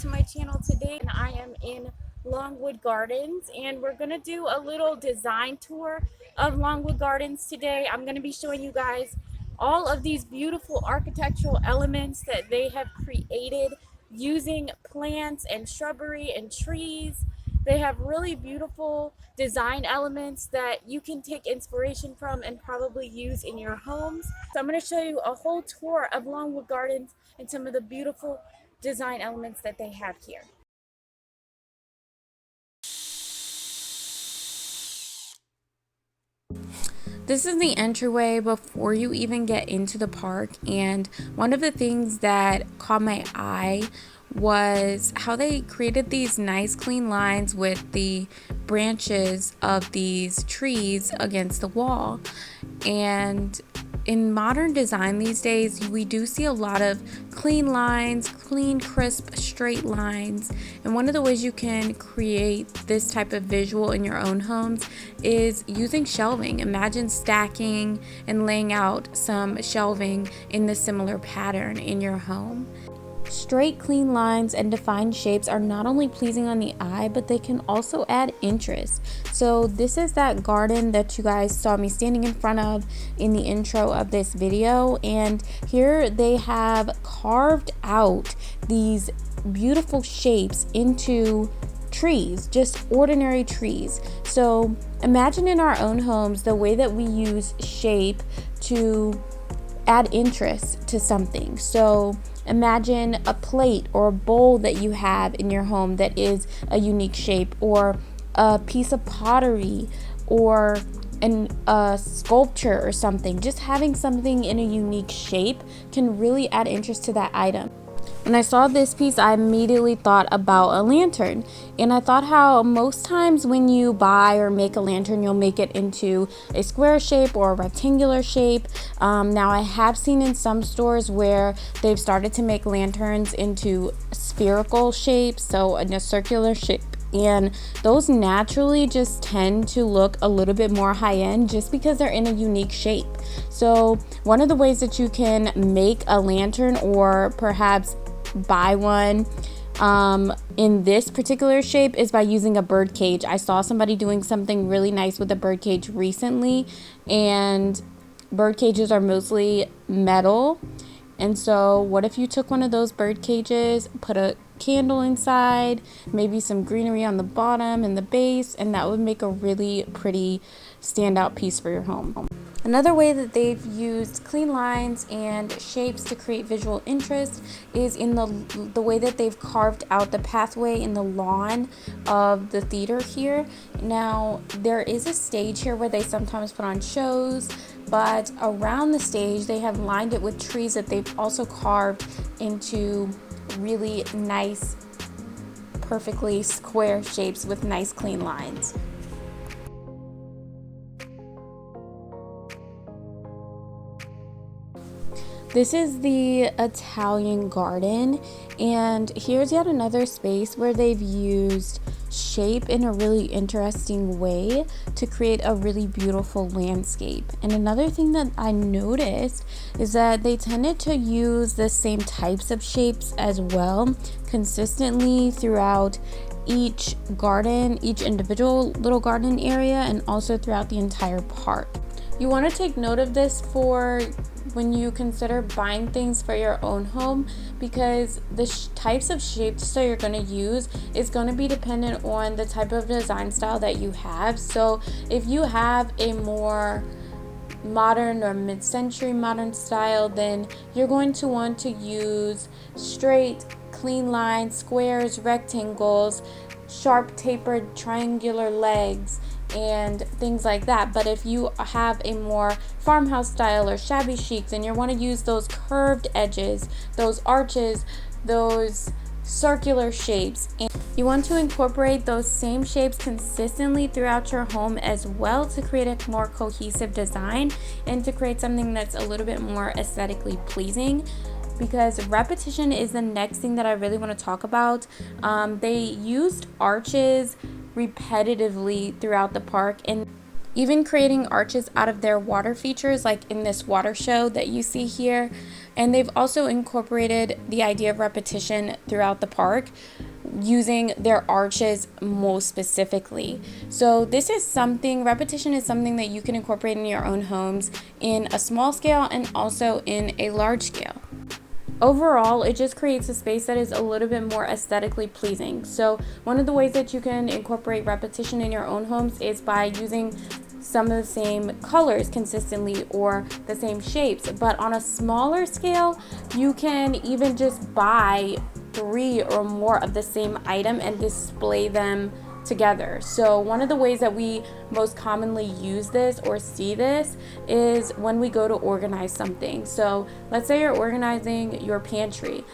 to my channel today, and I am in Longwood Gardens, and we're going to do a little design tour of Longwood Gardens today. I'm going to be showing you guys all of these beautiful architectural elements that they have created using plants and shrubbery and trees. They have really beautiful design elements that you can take inspiration from and probably use in your homes. So I'm going to show you a whole tour of Longwood Gardens and some of the beautiful design elements that they have here. This is the entryway before you even get into the park, and one of the things that caught my eye was how they created these nice clean lines with the branches of these trees against the wall. And in modern design these days, we do see a lot of clean lines, clean, crisp, straight lines. And one of the ways you can create this type of visual in your own homes is using shelving. Imagine stacking and laying out some shelving in the similar pattern in your home. Straight, clean lines and defined shapes are not only pleasing on the eye, but they can also add interest. So this is that garden that you guys saw me standing in front of in the intro of this video. And here they have carved out these beautiful shapes into trees, just ordinary trees. So imagine in our own homes the way that we use shape to add interest to something. So imagine a plate or a bowl that you have in your home that is a unique shape, or a piece of pottery, or a sculpture or something. Just having something in a unique shape can really add interest to that item. When I saw this piece, I immediately thought about a lantern, and I thought how most times when you buy or make a lantern, you'll make it into a square shape or a rectangular shape. Now I have seen in some stores where they've started to make lanterns into spherical shapes, so in a circular shape. And those naturally just tend to look a little bit more high-end just because they're in a unique shape. So one of the ways that you can make a lantern, or perhaps buy one in this particular shape, is by using a bird cage. I saw somebody doing something really nice with a bird cage recently, and bird cages are mostly metal. And so what if you took one of those bird cages, put a candle inside, maybe some greenery on the bottom and the base, and that would make a really pretty standout piece for your home. Another way that they've used clean lines and shapes to create visual interest is in the way that they've carved out the pathway in the lawn of the theater here. Now, there is a stage here where they sometimes put on shows, but around the stage they have lined it with trees that they've also carved into really nice, perfectly square shapes with nice clean lines. This is the Italian garden, and here's yet another space where they've used shape in a really interesting way to create a really beautiful landscape. And another thing that I noticed is that they tended to use the same types of shapes as well consistently throughout each garden, each individual little garden area, and also throughout the entire park. You want to take note of this for when you consider buying things for your own home, because the types of shapes that you're going to use is going to be dependent on the type of design style that you have. So if you have a more modern or mid-century modern style, then you're going to want to use straight, clean lines, squares, rectangles, sharp tapered triangular legs, and things like that. But if you have a more farmhouse style or shabby chic, then you want to use those curved edges, those arches, those circular shapes, and you want to incorporate those same shapes consistently throughout your home as well to create a more cohesive design and to create something that's a little bit more aesthetically pleasing. Because repetition is the next thing that I really want to talk about. They used arches repetitively throughout the park, and even creating arches out of their water features, like in this water show that you see here. And they've also incorporated the idea of repetition throughout the park, using their arches most specifically. So repetition is something that you can incorporate in your own homes in a small scale and also in a large scale. Overall, it just creates a space that is a little bit more aesthetically pleasing. So one of the ways that you can incorporate repetition in your own homes is by using some of the same colors consistently or the same shapes. But on a smaller scale, you can even just buy 3 or more of the same item and display them together. So one of the ways that we most commonly use this or see this is when we go to organize something. So let's say you're organizing your pantry.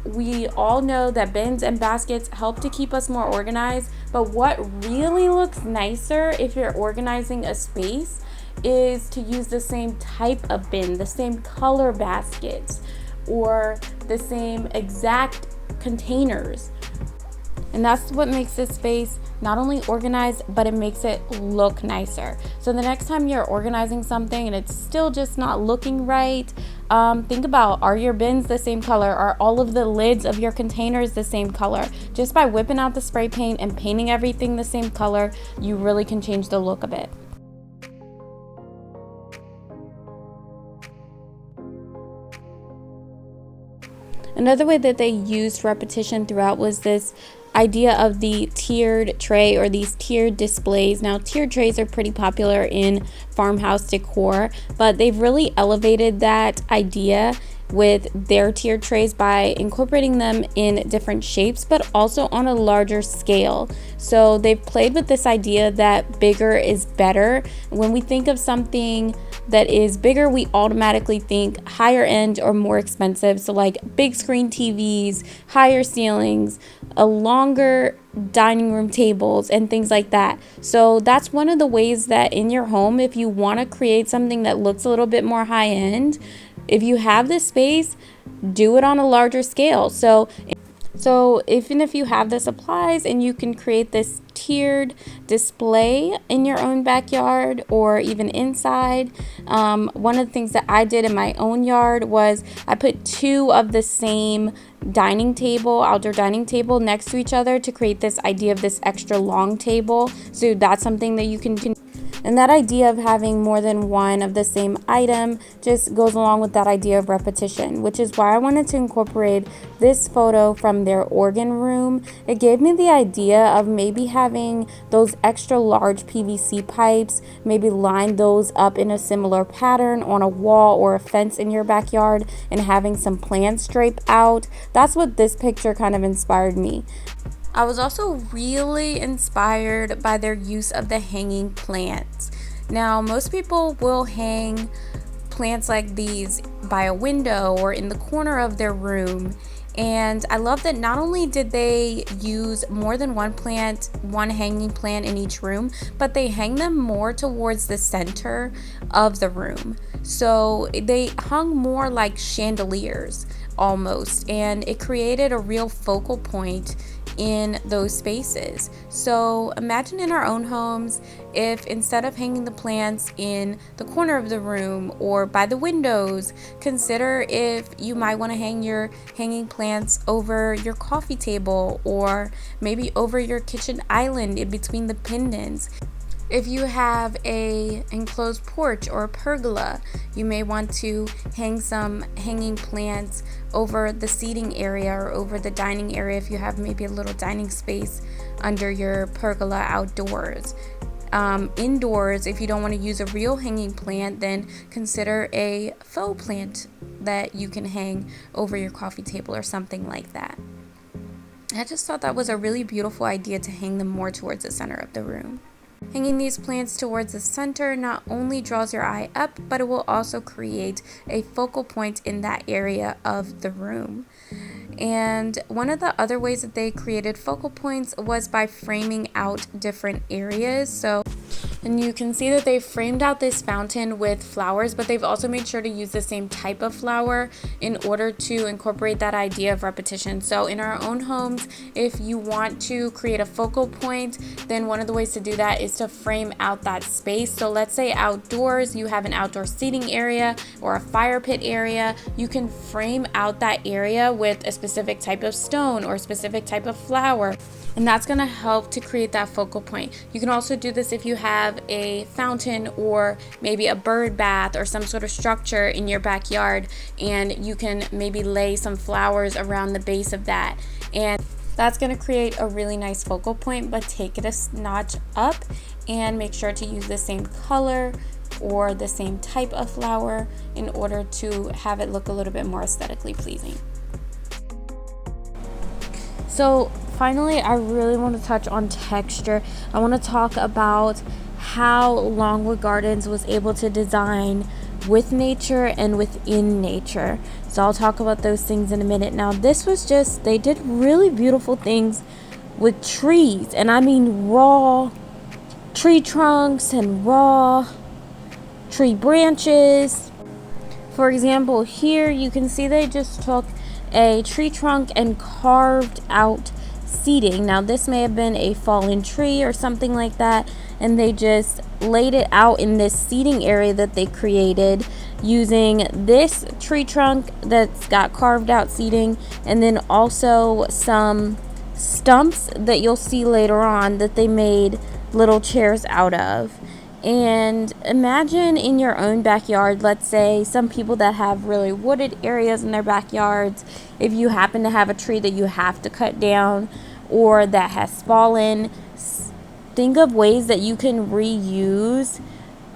We all know that bins and baskets help to keep us more organized, but what really looks nicer if you're organizing a space is to use the same type of bin, the same color baskets, or the same exact containers. And that's what makes this space not only organized, but it makes it look nicer. So the next time you're organizing something and it's still just not looking right, think about, are your bins the same color? Are all of the lids of your containers the same color? Just by whipping out the spray paint and painting everything the same color, you really can change the look of it. Another way that they used repetition throughout was this idea of the tiered tray or these tiered displays. Now, tiered trays are pretty popular in farmhouse decor, but they've really elevated that idea with their tiered trays by incorporating them in different shapes, but also on a larger scale. So they've played with this idea that bigger is better. When we think of something that is bigger, we automatically think higher end or more expensive. So like big screen TVs, higher ceilings, a longer dining room tables, and things like that. So that's one of the ways that in your home, if you want to create something that looks a little bit more high end, if you have the space, do it on a larger scale. So even if you have the supplies and you can create this tiered display in your own backyard or even inside, one of the things that I did in my own yard was I put 2 of the same outdoor dining table next to each other to create this idea of this extra long table. So that's something that you can. And that idea of having more than one of the same item just goes along with that idea of repetition, which is why I wanted to incorporate this photo from their organ room. It gave me the idea of maybe having those extra large PVC pipes, maybe line those up in a similar pattern on a wall or a fence in your backyard, and having some plants drape out. That's what this picture kind of inspired me. I was also really inspired by their use of the hanging plants. Now, most people will hang plants like these by a window or in the corner of their room. And I love that not only did they use more than one hanging plant in each room, but they hang them more towards the center of the room. So they hung more like chandeliers almost, and it created a real focal point in those spaces. So imagine in our own homes, if instead of hanging the plants in the corner of the room or by the windows, consider if you might want to hang your hanging plants over your coffee table or maybe over your kitchen island in between the pendants. If you have a enclosed porch or a pergola, you may want to hang some hanging plants over the seating area or over the dining area if you have maybe a little dining space under your pergola outdoors. Indoors, if you don't want to use a real hanging plant, then consider a faux plant that you can hang over your coffee table or something like that. I just thought that was a really beautiful idea to hang them more towards the center of the room. Hanging these plants towards the center not only draws your eye up, but it will also create a focal point in that area of the room. And one of the other ways that they created focal points was by framing out different areas. So And you can see that they've framed out this fountain with flowers, but they've also made sure to use the same type of flower in order to incorporate that idea of repetition. So in our own homes, if you want to create a focal point, then one of the ways to do that is to frame out that space. So let's say outdoors, you have an outdoor seating area or a fire pit area. You can frame out that area with a specific type of stone or a specific type of flower, and that's going to help to create that focal point. You can also do this if you have a fountain or maybe a bird bath or some sort of structure in your backyard, and you can maybe lay some flowers around the base of that, and that's going to create a really nice focal point. But take it a notch up and make sure to use the same color or the same type of flower in order to have it look a little bit more aesthetically pleasing. So finally, I really want to touch on texture. I want to talk about how Longwood Gardens was able to design with nature and within nature. So I'll talk about those things in a minute. Now, this was just, they did really beautiful things with trees, and I mean raw tree trunks and raw tree branches. For example, here you can see they just took a tree trunk and carved out seating. Now, this may have been a fallen tree or something like that, and they just laid it out in this seating area that they created using this tree trunk that's got carved out seating, and then also some stumps that you'll see later on that they made little chairs out of. And imagine in your own backyard, let's say some people that have really wooded areas in their backyards, if you happen to have a tree that you have to cut down or that has fallen, think of ways that you can reuse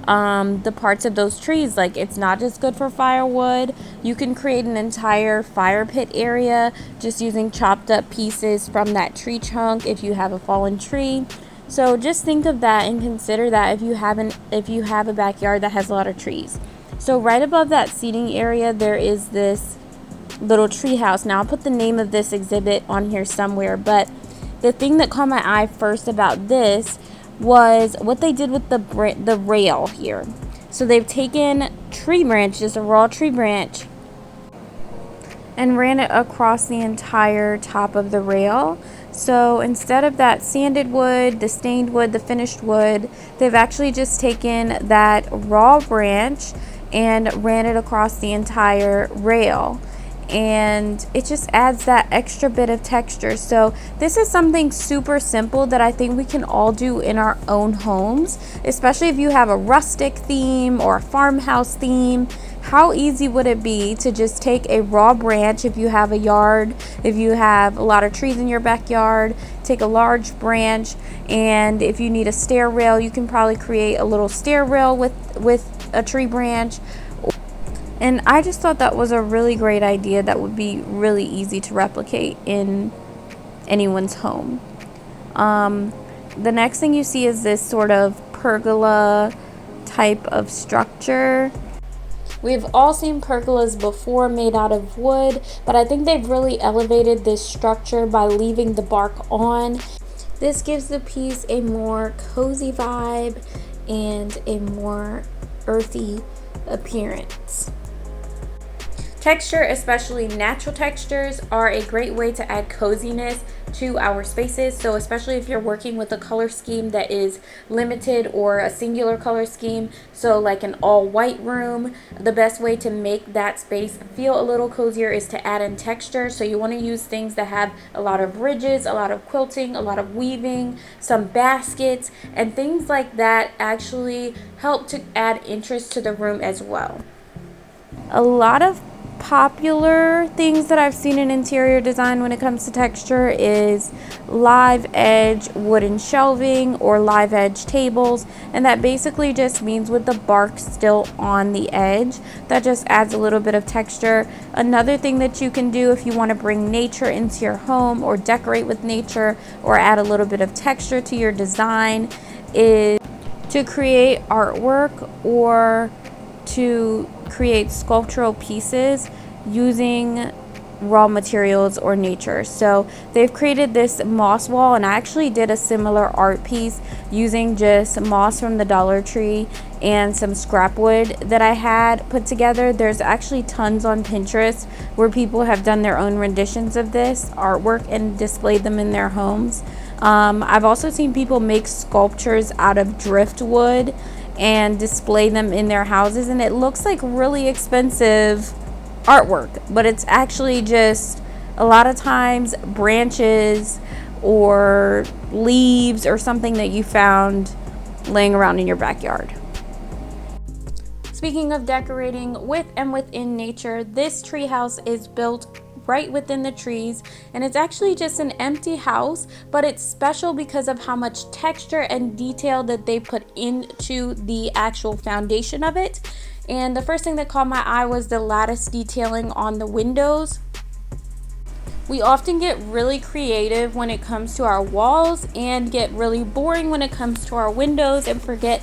the parts of those trees. Like, it's not just good for firewood. You can create an entire fire pit area just using chopped up pieces from that tree trunk if you have a fallen tree. So just think of that and consider that if you have a backyard that has a lot of trees. So right above that seating area, there is this little tree house. Now, I'll put the name of this exhibit on here somewhere, but the thing that caught my eye first about this was what they did with the rail here. So they've taken tree branch, just a raw tree branch, and ran it across the entire top of the rail. So instead of that sanded wood, the stained wood, the finished wood, they've actually just taken that raw branch and ran it across the entire rail. And it just adds that extra bit of texture. So this is something super simple that I think we can all do in our own homes, especially if you have a rustic theme or a farmhouse theme. How easy would it be to just take a raw branch, if you have a yard, if you have a lot of trees in your backyard, take a large branch, and if you need a stair rail, you can probably create a little stair rail with a tree branch. And I just thought that was a really great idea that would be really easy to replicate in anyone's home. The next thing you see is this sort of pergola type of structure. We've all seen pergolas before made out of wood, but I think they've really elevated this structure by leaving the bark on. This gives the piece a more cozy vibe and a more earthy appearance. Texture, especially natural textures, are a great way to add coziness to our spaces. So especially if you're working with a color scheme that is limited or a singular color scheme, so like an all white room, the best way to make that space feel a little cozier is to add in texture. So you want to use things that have a lot of ridges, a lot of quilting, a lot of weaving, some baskets, and things like that actually help to add interest to the room as well. A lot of popular things that I've seen in interior design when it comes to texture is live edge wooden shelving or live edge tables, and that basically just means with the bark still on the edge. That just adds a little bit of texture. Another thing that you can do if you want to bring nature into your home or decorate with nature or add a little bit of texture to your design is to create artwork or to create sculptural pieces using raw materials or nature. So they've created this moss wall, and I actually did a similar art piece using just moss from the Dollar Tree and some scrap wood that I had put together. There's actually tons on Pinterest where people have done their own renditions of this artwork and displayed them in their homes. I've also seen people make sculptures out of driftwood and display them in their houses, and it looks like really expensive artwork, but it's actually just a lot of times branches or leaves or something that you found laying around in your backyard. Speaking of decorating with and within nature, this tree house is built right within the trees, and it's actually just an empty house, but it's special because of how much texture and detail that they put into the actual foundation of it. And the first thing that caught my eye was the lattice detailing on the windows. We often get really creative when it comes to our walls and get really boring when it comes to our windows and forget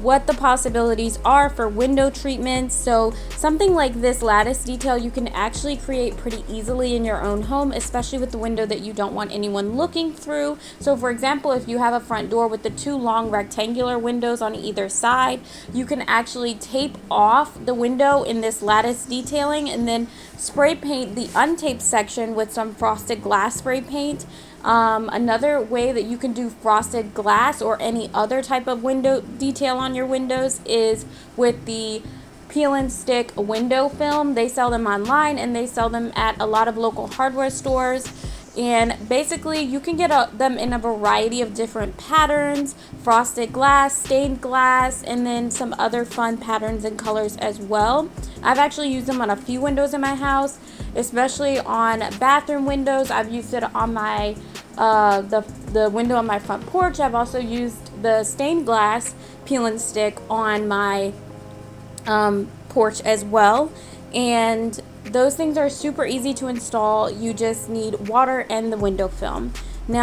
what the possibilities are for window treatments. So something like this lattice detail you can actually create pretty easily in your own home, especially with the window that you don't want anyone looking through. So for example, if you have a front door with the two long rectangular windows on either side, you can actually tape off the window in this lattice detailing and then spray paint the untaped section with some frosted glass spray paint. Another way that you can do frosted glass or any other type of window detail on your windows is with the peel and stick window film. They sell them online and they sell them at a lot of local hardware stores. And basically you can get them in a variety of different patterns: frosted glass, stained glass, and then some other fun patterns and colors as well. I've actually used them on a few windows in my house, especially on bathroom windows. I've used it on my the window on my front porch. I've also used the stained glass peel and stick on my porch as well. And those things are super easy to install. You just need water and the window film. Now,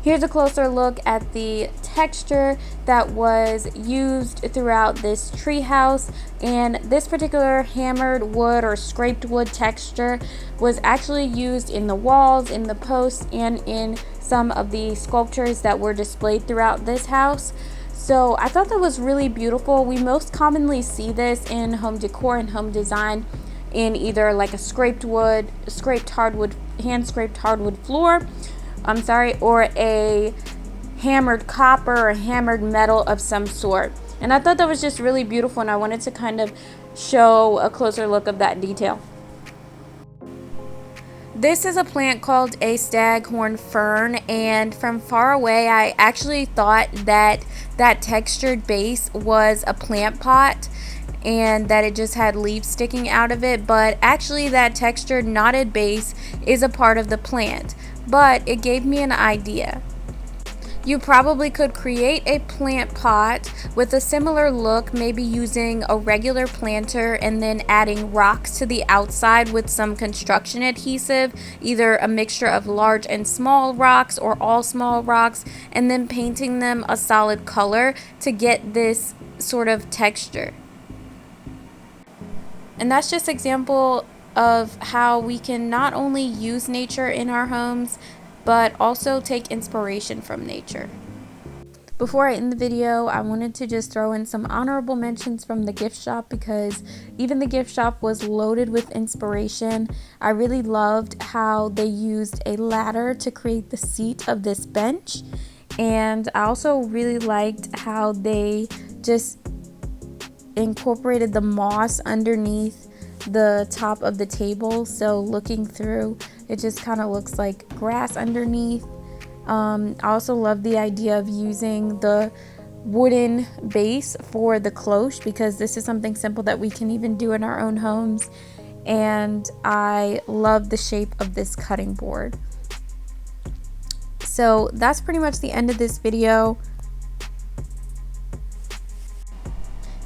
here's a closer look at the texture that was used throughout this tree house. And this particular hammered wood or scraped wood texture was actually used in the walls, in the posts, and in some of the sculptures that were displayed throughout this house. So I thought that was really beautiful. We most commonly see this in home decor and home design in either like a scraped hardwood, hand scraped hardwood floor, or a hammered copper or hammered metal of some sort. And I thought that was just really beautiful, and I wanted to kind of show a closer look of that detail. This is a plant called a staghorn fern, and from far away I actually thought that that textured base was a plant pot and that it just had leaves sticking out of it, but actually that textured knotted base is a part of the plant. But it gave me an idea. You probably could create a plant pot with a similar look, maybe using a regular planter and then adding rocks to the outside with some construction adhesive, either a mixture of large and small rocks or all small rocks, and then painting them a solid color to get this sort of texture. And that's just an example of how we can not only use nature in our homes, but also take inspiration from nature. Before I end the video, I wanted to just throw in some honorable mentions from the gift shop, because even the gift shop was loaded with inspiration. I really loved how they used a ladder to create the seat of this bench, and I also really liked how they just incorporated the moss underneath the top of the table, so looking through it just kind of looks like grass underneath. I also love the idea of using the wooden base for the cloche, because this is something simple that we can even do in our own homes. And I love the shape of this cutting board. So that's pretty much the end of this video.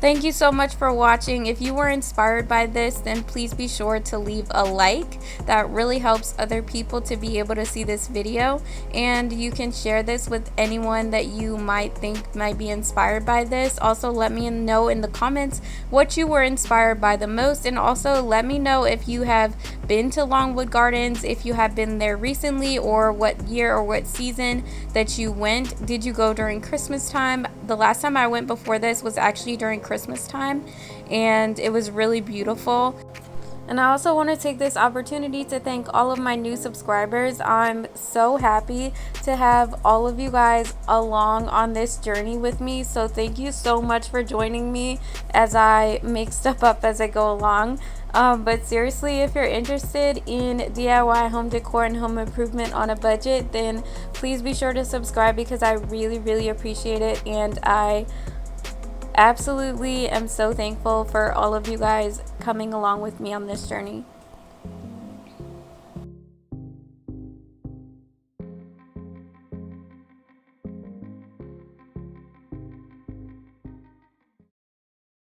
Thank you so much for watching. If you were inspired by this, then please be sure to leave a like. That really helps other people to be able to see this video, and you can share this with anyone that you might think might be inspired by this. Also, let me know in the comments what you were inspired by the most, and also let me know if you have been to Longwood Gardens, if you have been there recently, or what year or what season that you went. Did you go during Christmas time? The last time I went before this was actually during Christmas time, and it was really beautiful. And I also want to take this opportunity to thank all of my new subscribers. I'm so happy to have all of you guys along on this journey with me. So thank you so much for joining me as I make stuff up as I go along. But seriously, if you're interested in DIY home decor and home improvement on a budget, then please be sure to subscribe, because I really appreciate it, and I absolutely am so thankful for all of you guys coming along with me on this journey.